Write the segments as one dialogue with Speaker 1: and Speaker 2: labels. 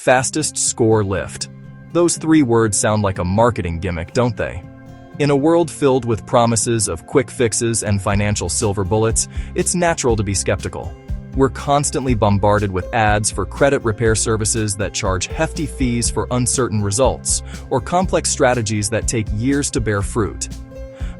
Speaker 1: Fastest score lift. Those three words sound like a marketing gimmick, don't they? In a world filled with promises of quick fixes and financial silver bullets, it's natural to be skeptical. We're constantly bombarded with ads for credit repair services that charge hefty fees for uncertain results, or complex strategies that take years to bear fruit.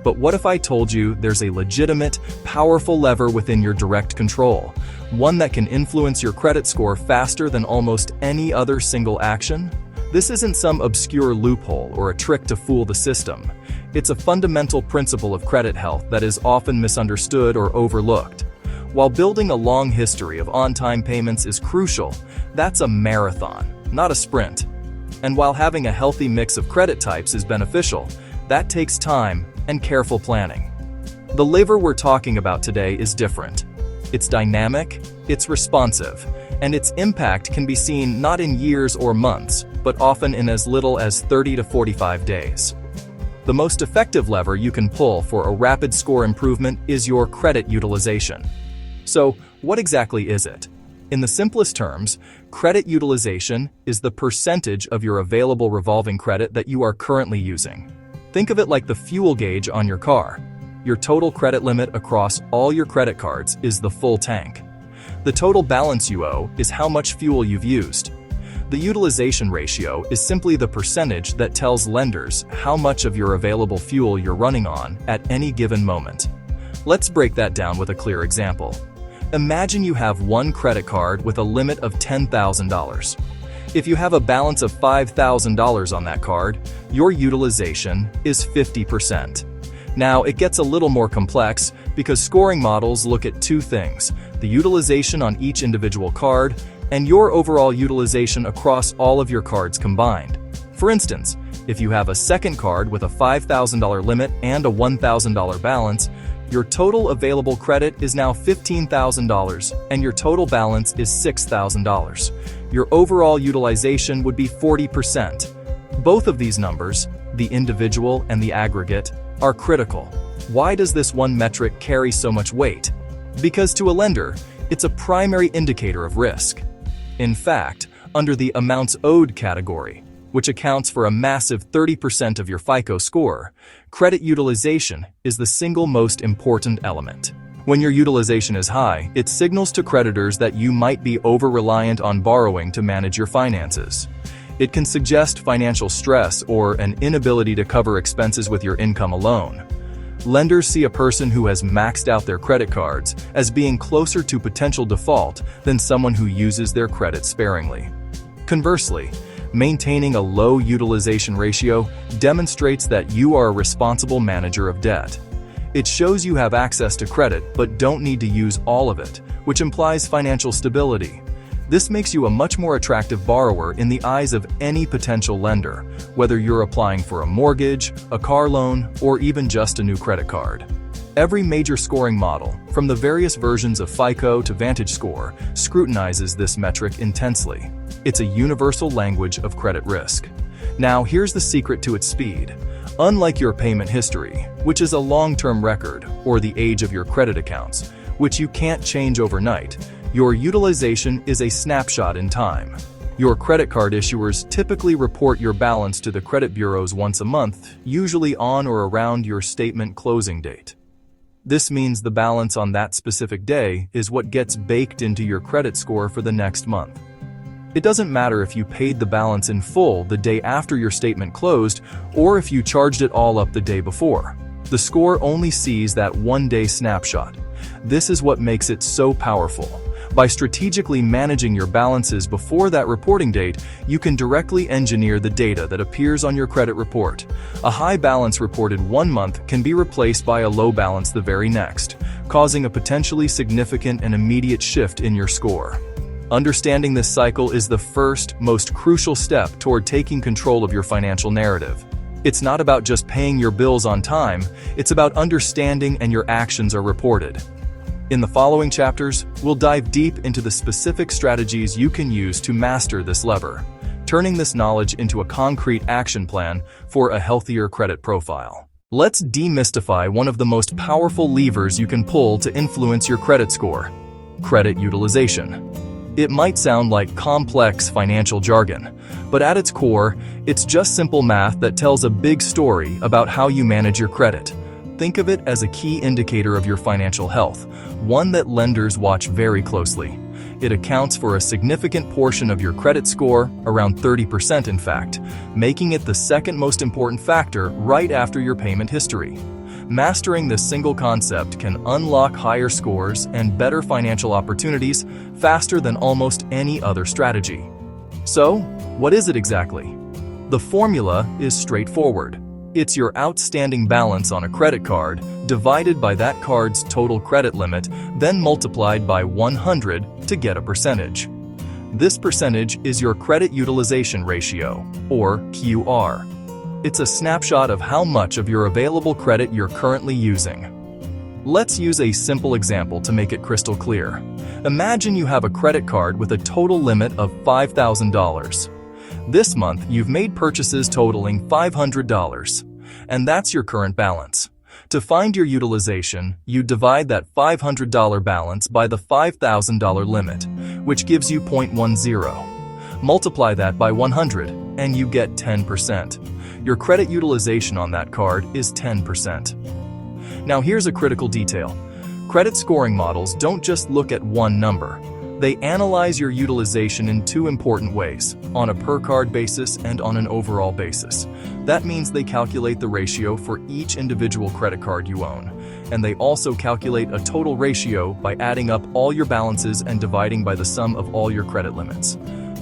Speaker 1: But what if I told you there's a legitimate, powerful lever within your direct control, one that can influence your credit score faster than almost any other single action? This isn't some obscure loophole or a trick to fool the system. It's a fundamental principle of credit health that is often misunderstood or overlooked. While building a long history of on-time payments is crucial, that's a marathon, not a sprint. And while having a healthy mix of credit types is beneficial, that takes time and careful planning. The lever we're talking about today is different. It's dynamic, it's responsive, and its impact can be seen not in years or months, but often in as little as 30 to 45 days. The most effective lever you can pull for a rapid score improvement is your credit utilization. So, what exactly is it? In the simplest terms, credit utilization is the percentage of your available revolving credit that you are currently using. Think of it like the fuel gauge on your car. Your total credit limit across all your credit cards is the full tank. The total balance you owe is how much fuel you've used. The utilization ratio is simply the percentage that tells lenders how much of your available fuel you're running on at any given moment. Let's break that down with a clear example. Imagine you have one credit card with a limit of $10,000. If you have a balance of $5,000 on that card, your utilization is 50%. Now, it gets a little more complex because scoring models look at two things: the utilization on each individual card and your overall utilization across all of your cards combined. For instance, if you have a second card with a $5,000 limit and a $1,000 balance, your total available credit is now $15,000 and your total balance is $6,000. Your overall utilization would be 40%. Both of these numbers, the individual and the aggregate, are critical. Why does this one metric carry so much weight? Because to a lender, it's a primary indicator of risk. In fact, under the amounts owed category, which accounts for a massive 30% of your FICO score, credit utilization is the single most important element. When your utilization is high, it signals to creditors that you might be over-reliant on borrowing to manage your finances. It can suggest financial stress or an inability to cover expenses with your income alone. Lenders see a person who has maxed out their credit cards as being closer to potential default than someone who uses their credit sparingly. Conversely, maintaining a low utilization ratio demonstrates that you are a responsible manager of debt. It shows you have access to credit but don't need to use all of it, which implies financial stability. This makes you a much more attractive borrower in the eyes of any potential lender, whether you're applying for a mortgage, a car loan, or even just a new credit card. Every major scoring model, from the various versions of FICO to VantageScore, scrutinizes this metric intensely. It's a universal language of credit risk. Now, here's the secret to its speed. Unlike your payment history, which is a long-term record, or the age of your credit accounts, which you can't change overnight, your utilization is a snapshot in time. Your credit card issuers typically report your balance to the credit bureaus once a month, usually on or around your statement closing date. This means the balance on that specific day is what gets baked into your credit score for the next month. It doesn't matter if you paid the balance in full the day after your statement closed or if you charged it all up the day before. The score only sees that one-day snapshot. This is what makes it so powerful. By strategically managing your balances before that reporting date, you can directly engineer the data that appears on your credit report. A high balance reported one month can be replaced by a low balance the very next, causing a potentially significant and immediate shift in your score. Understanding this cycle is the first, most crucial step toward taking control of your financial narrative. It's not about just paying your bills on time, it's about understanding and your actions are reported. In the following chapters, we'll dive deep into the specific strategies you can use to master this lever, turning this knowledge into a concrete action plan for a healthier credit profile. Let's demystify one of the most powerful levers you can pull to influence your credit score: credit utilization. It might sound like complex financial jargon, but at its core, it's just simple math that tells a big story about how you manage your credit. Think of it as a key indicator of your financial health, one that lenders watch very closely. It accounts for a significant portion of your credit score, around 30% in fact, making it the second most important factor right after your payment history. Mastering this single concept can unlock higher scores and better financial opportunities faster than almost any other strategy. So, what is it exactly? The formula is straightforward. It's your outstanding balance on a credit card divided by that card's total credit limit, then multiplied by 100 to get a percentage. This percentage is your credit utilization ratio, or QR. It's a snapshot of how much of your available credit you're currently using. Let's use a simple example to make it crystal clear. Imagine you have a credit card with a total limit of $5,000. This month, you've made purchases totaling $500, and that's your current balance. To find your utilization, you divide that $500 balance by the $5,000 limit, which gives you 0.10. Multiply that by 100, and you get 10%. Your credit utilization on that card is 10%. Now here's a critical detail. Credit scoring models don't just look at one number. They analyze your utilization in two important ways, on a per-card basis and on an overall basis. That means they calculate the ratio for each individual credit card you own. And they also calculate a total ratio by adding up all your balances and dividing by the sum of all your credit limits.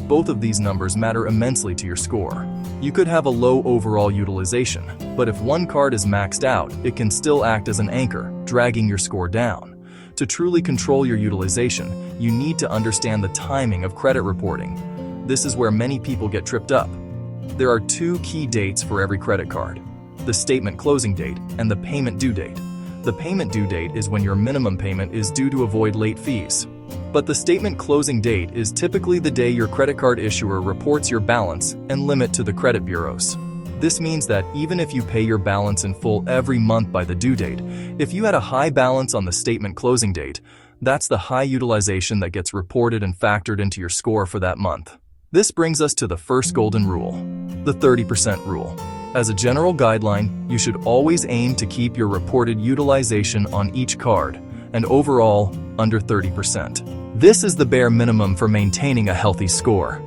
Speaker 1: Both of these numbers matter immensely to your score. You could have a low overall utilization, but if one card is maxed out, it can still act as an anchor, dragging your score down. To truly control your utilization, you need to understand the timing of credit reporting. This is where many people get tripped up. There are two key dates for every credit card: the statement closing date and the payment due date. The payment due date is when your minimum payment is due to avoid late fees. But the statement closing date is typically the day your credit card issuer reports your balance and limit to the credit bureaus. This means that even if you pay your balance in full every month by the due date, if you had a high balance on the statement closing date, that's the high utilization that gets reported and factored into your score for that month. This brings us to the first golden rule, the 30% rule. As a general guideline, you should always aim to keep your reported utilization on each card, and overall, under 30%. This is the bare minimum for maintaining a healthy score.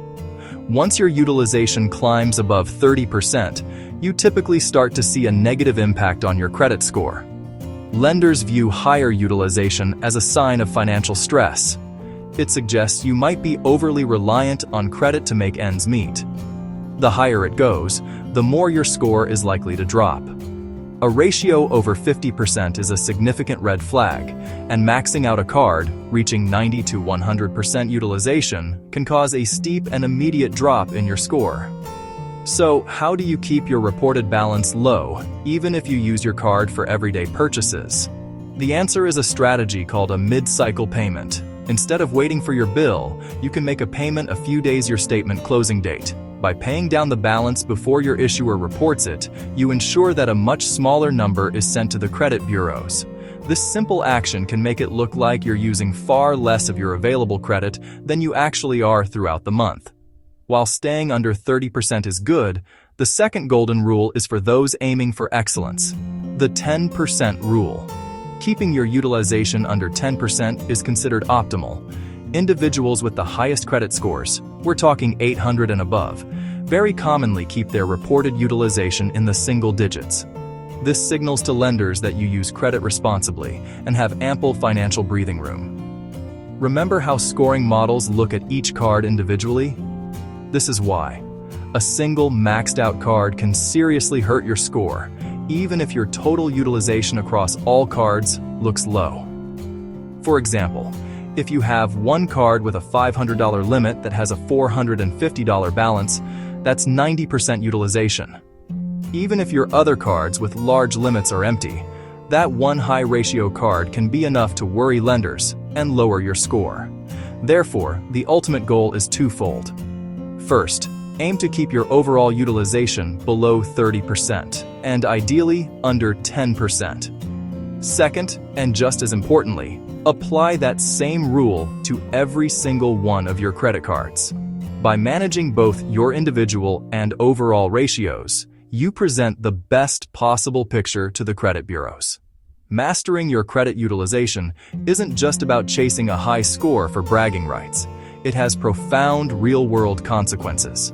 Speaker 1: Once your utilization climbs above 30%, you typically start to see a negative impact on your credit score. Lenders view higher utilization as a sign of financial stress. It suggests you might be overly reliant on credit to make ends meet. The higher it goes, the more your score is likely to drop. A ratio over 50% is a significant red flag, and maxing out a card, reaching 90 to 100% utilization, can cause a steep and immediate drop in your score. So, how do you keep your reported balance low, even if you use your card for everyday purchases? The answer is a strategy called a mid-cycle payment. Instead of waiting for your bill, you can make a payment a few days your statement closing date. By paying down the balance before your issuer reports it, you ensure that a much smaller number is sent to the credit bureaus. This simple action can make it look like you're using far less of your available credit than you actually are throughout the month. While staying under 30% is good, the second golden rule is for those aiming for excellence, the 10% rule. Keeping your utilization under 10% is considered optimal. Individuals with the highest credit scores, we're talking 800 and above, very commonly keep their reported utilization in the single digits. This signals to lenders that you use credit responsibly and have ample financial breathing room. Remember how scoring models look at each card individually? This is why. A single maxed-out card can seriously hurt your score, even if your total utilization across all cards looks low. For example, if you have one card with a $500 limit that has a $450 balance, that's 90% utilization. Even if your other cards with large limits are empty, that one high-ratio card can be enough to worry lenders and lower your score. Therefore, the ultimate goal is twofold. First, aim to keep your overall utilization below 30%, and ideally under 10%. Second, and just as importantly, Apply that same rule to every single one of your credit cards. By managing both your individual and overall ratios, you present the best possible picture to the credit bureaus. Mastering your credit utilization isn't just about chasing a high score for bragging rights. It has profound real-world consequences.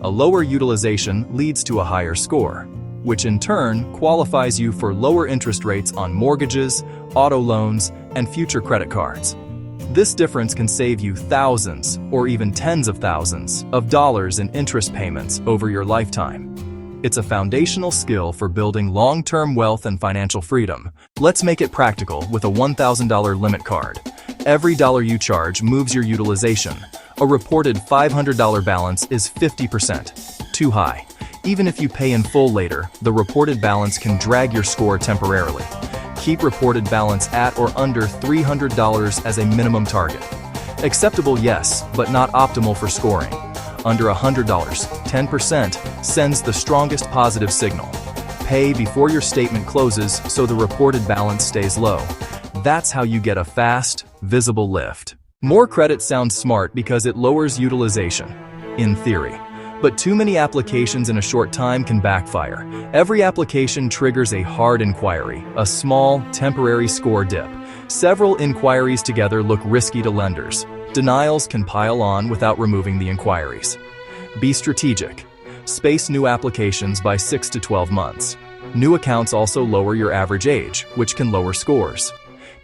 Speaker 1: A lower utilization leads to a higher score, which in turn qualifies you for lower interest rates on mortgages, auto loans, and future credit cards. This difference can save you thousands or even tens of thousands of dollars in interest payments over your lifetime. It's a foundational skill for building long-term wealth and financial freedom. Let's make it practical with a $1,000 limit card. Every dollar you charge moves your utilization. A reported $500 balance is 50% too high. Even if you pay in full later, the reported balance can drag your score temporarily. Keep reported balance at or under $300 as a minimum target. Acceptable, yes, but not optimal for scoring. Under $100, 10% sends the strongest positive signal. Pay before your statement closes so the reported balance stays low. That's how you get a fast, visible lift. More credit sounds smart because it lowers utilization, in theory. But too many applications in a short time can backfire. Every application triggers a hard inquiry, a small, temporary score dip. Several inquiries together look risky to lenders. Denials can pile on without removing the inquiries. Be strategic. Space new applications by 6 to 12 months. New accounts also lower your average age, which can lower scores.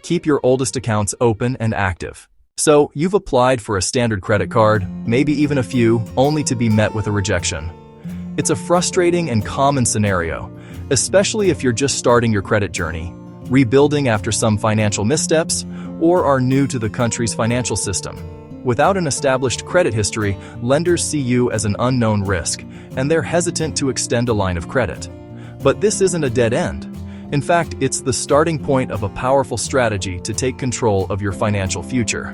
Speaker 1: Keep your oldest accounts open and active. So, you've applied for a standard credit card, maybe even a few, only to be met with a rejection. It's a frustrating and common scenario, especially if you're just starting your credit journey, rebuilding after some financial missteps, or are new to the country's financial system. Without an established credit history, lenders see you as an unknown risk, and they're hesitant to extend a line of credit. But this isn't a dead end. In fact, it's the starting point of a powerful strategy to take control of your financial future.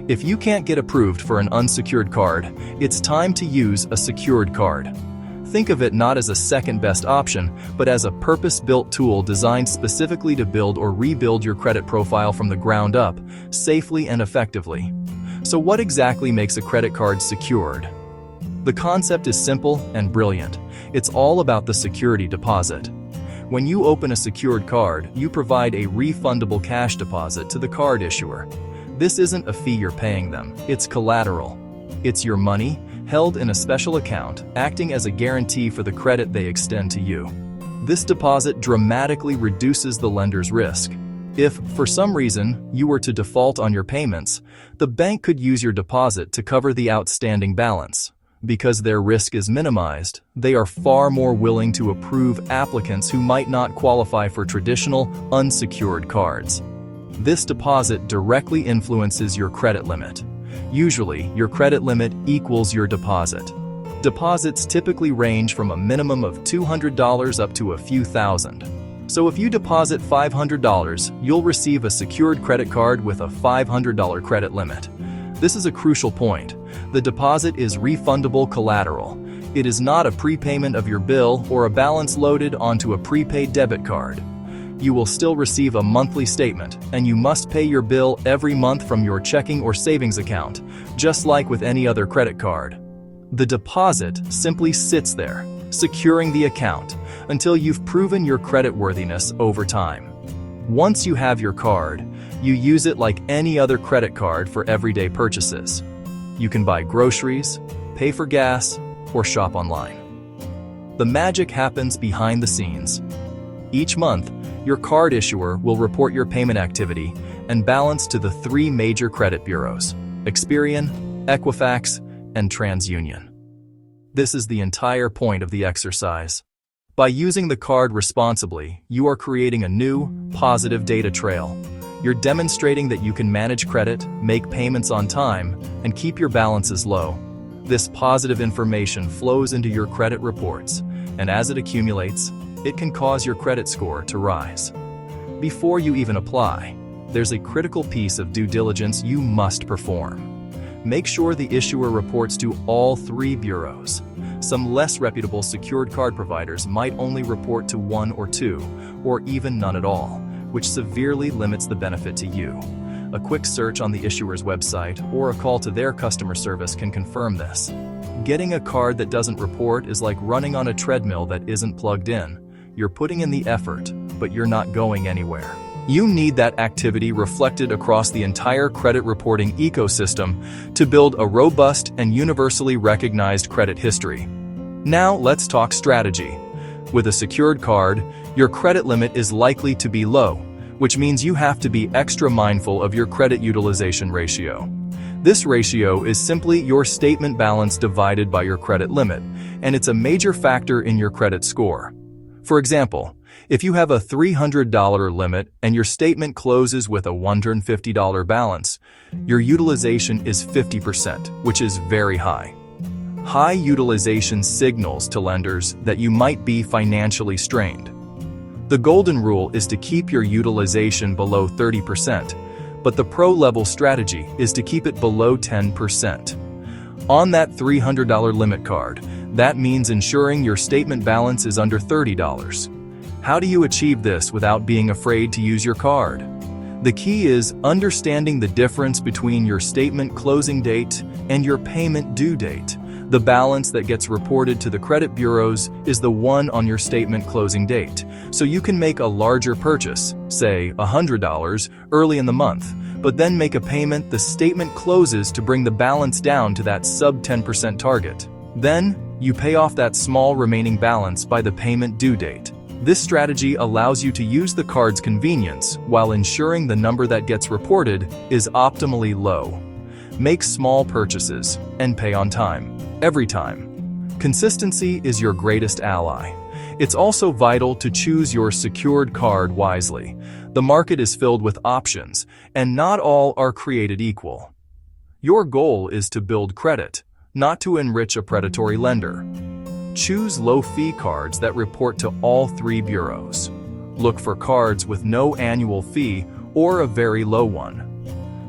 Speaker 1: If you can't get approved for an unsecured card, it's time to use a secured card. Think of it not as a second-best option, but as a purpose-built tool designed specifically to build or rebuild your credit profile from the ground up, safely and effectively. So what exactly makes a credit card secured? The concept is simple and brilliant. It's all about the security deposit. When you open a secured card, you provide a refundable cash deposit to the card issuer. This isn't a fee you're paying them, it's collateral. It's your money, held in a special account, acting as a guarantee for the credit they extend to you. This deposit dramatically reduces the lender's risk. If, for some reason, you were to default on your payments, the bank could use your deposit to cover the outstanding balance. Because their risk is minimized, they are far more willing to approve applicants who might not qualify for traditional, unsecured cards. This deposit directly influences your credit limit. Usually, your credit limit equals your deposit. Deposits typically range from a minimum of $200 up to a few thousand. So if you deposit $500, you'll receive a secured credit card with a $500 credit limit. This is a crucial point. The deposit is refundable collateral. It is not a prepayment of your bill or a balance loaded onto a prepaid debit card. You will still receive a monthly statement, and you must pay your bill every month from your checking or savings account, just like with any other credit card. The deposit simply sits there, securing the account, until you've proven your creditworthiness over time. Once you have your card, you use it like any other credit card for everyday purchases. You can buy groceries, pay for gas, or shop online. The magic happens behind the scenes. Each month, your card issuer will report your payment activity and balance to the 3 major credit bureaus: Experian, Equifax, and TransUnion. This is the entire point of the exercise. By using the card responsibly, you are creating a new, positive data trail. You're demonstrating that you can manage credit, make payments on time, and keep your balances low. This positive information flows into your credit reports, and as it accumulates, it can cause your credit score to rise. Before you even apply, there's a critical piece of due diligence you must perform. Make sure the issuer reports to all 3 bureaus. Some less reputable secured card providers might only report to 1 or 2, or even none at all, which severely limits the benefit to you. A quick search on the issuer's website or a call to their customer service can confirm this. Getting a card that doesn't report is like running on a treadmill that isn't plugged in. You're putting in the effort, but you're not going anywhere. You need that activity reflected across the entire credit reporting ecosystem to build a robust and universally recognized credit history. Now let's talk strategy. With a secured card, your credit limit is likely to be low, which means you have to be extra mindful of your credit utilization ratio. This ratio is simply your statement balance divided by your credit limit, and it's a major factor in your credit score. For example, if you have a $300 limit and your statement closes with a $150 balance, your utilization is 50%, which is very high. High utilization signals to lenders that you might be financially strained. The golden rule is to keep your utilization below 30%, but the pro-level strategy is to keep it below 10%. On that $300 limit card, that means ensuring your statement balance is under $30. How do you achieve this without being afraid to use your card? The key is understanding the difference between your statement closing date and your payment due date. The balance that gets reported to the credit bureaus is the one on your statement closing date, so you can make a larger purchase, say $100, early in the month, but then make a payment the statement closes to bring the balance down to that sub 10% target. Then, you pay off that small remaining balance by the payment due date. This strategy allows you to use the card's convenience while ensuring the number that gets reported is optimally low. Make small purchases and pay on time, every time. Consistency is your greatest ally. It's also vital to choose your secured card wisely. The market is filled with options, and not all are created equal. Your goal is to build credit, not to enrich a predatory lender. Choose low-fee cards that report to all three bureaus. Look for cards with no annual fee or a very low one.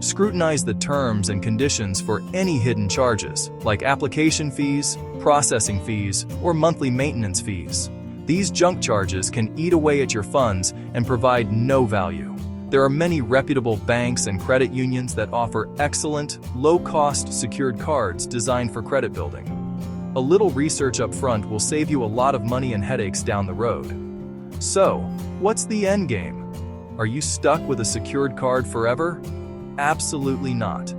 Speaker 1: Scrutinize the terms and conditions for any hidden charges, like application fees, processing fees, or monthly maintenance fees. These junk charges can eat away at your funds and provide no value. There are many reputable banks and credit unions that offer excellent, low-cost secured cards designed for credit building. A little research up front will save you a lot of money and headaches down the road. So, what's the end game? Are you stuck with a secured card forever? Absolutely not.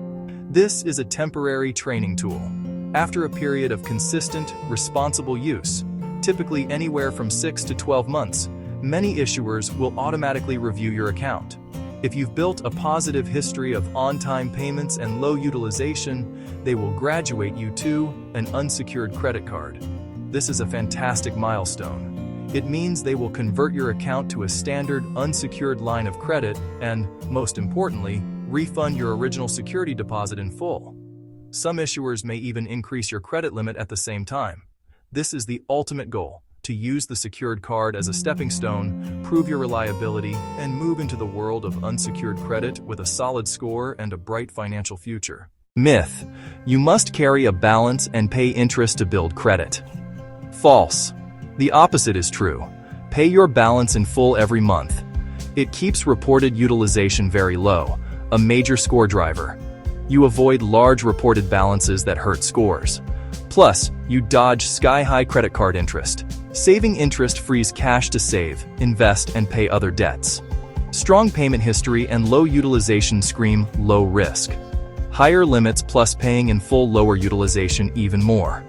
Speaker 1: This is a temporary training tool. After a period of consistent, responsible use, typically anywhere from 6 to 12 months, many issuers will automatically review your account. If you've built a positive history of on-time payments and low utilization, they will graduate you to an unsecured credit card. This is a fantastic milestone. It means they will convert your account to a standard unsecured line of credit and, most importantly, refund your original security deposit in full. Some issuers may even increase your credit limit at the same time. This is the ultimate goal: to use the secured card as a stepping stone, prove your reliability, and move into the world of unsecured credit with a solid score and a bright financial future. Myth: you must carry a balance and pay interest to build credit. False. The opposite is true. Pay your balance in full every month. It keeps reported utilization very low, a major score driver. You avoid large reported balances that hurt scores. Plus, you dodge sky-high credit card interest. Saving interest frees cash to save, invest, and pay other debts. Strong payment history and low utilization scream low risk. Higher limits plus paying in full lower utilization even more.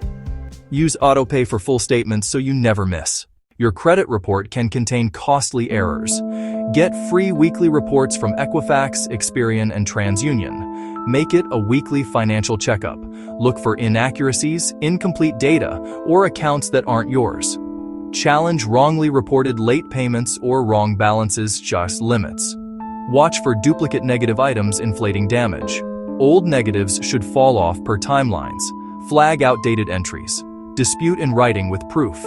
Speaker 1: Use autopay for full statements so you never miss. Your credit report can contain costly errors. Get free weekly reports from Equifax, Experian, and TransUnion. Make it a weekly financial checkup. Look for inaccuracies, incomplete data, or accounts that aren't yours. Challenge wrongly reported late payments or wrong balances, just limits. Watch for duplicate negative items inflating damage. Old negatives should fall off per timelines. Flag outdated entries. Dispute in writing with proof.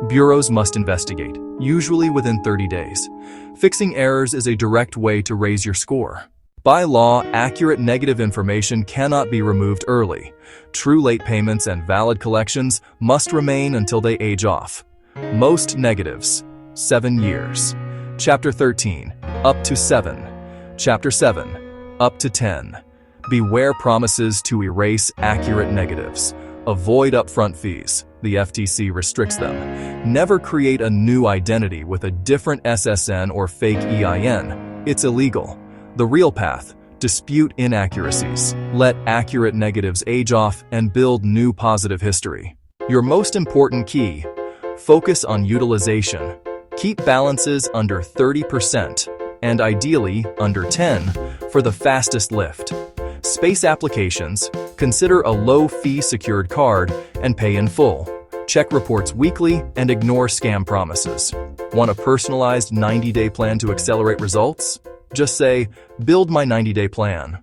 Speaker 1: Bureaus must investigate, usually within 30 days. Fixing errors is a direct way to raise your score. By law, accurate negative information cannot be removed early. True late payments and valid collections must remain until they age off. Most negatives, 7 years. Chapter 13, up to 7. Chapter 7, Up to 10. Beware promises to erase accurate negatives. Avoid upfront fees. The FTC restricts them. Never create a new identity with a different SSN or fake EIN. It's illegal. The real path: dispute inaccuracies. Let accurate negatives age off and build new positive history. Your most important key: focus on utilization. Keep balances under 30% and ideally under 10 for the fastest lift. Space applications: consider a low-fee secured card and pay in full. Check reports weekly and ignore scam promises. Want a personalized 90-day plan to accelerate results? Just say, "Build my 90-day plan."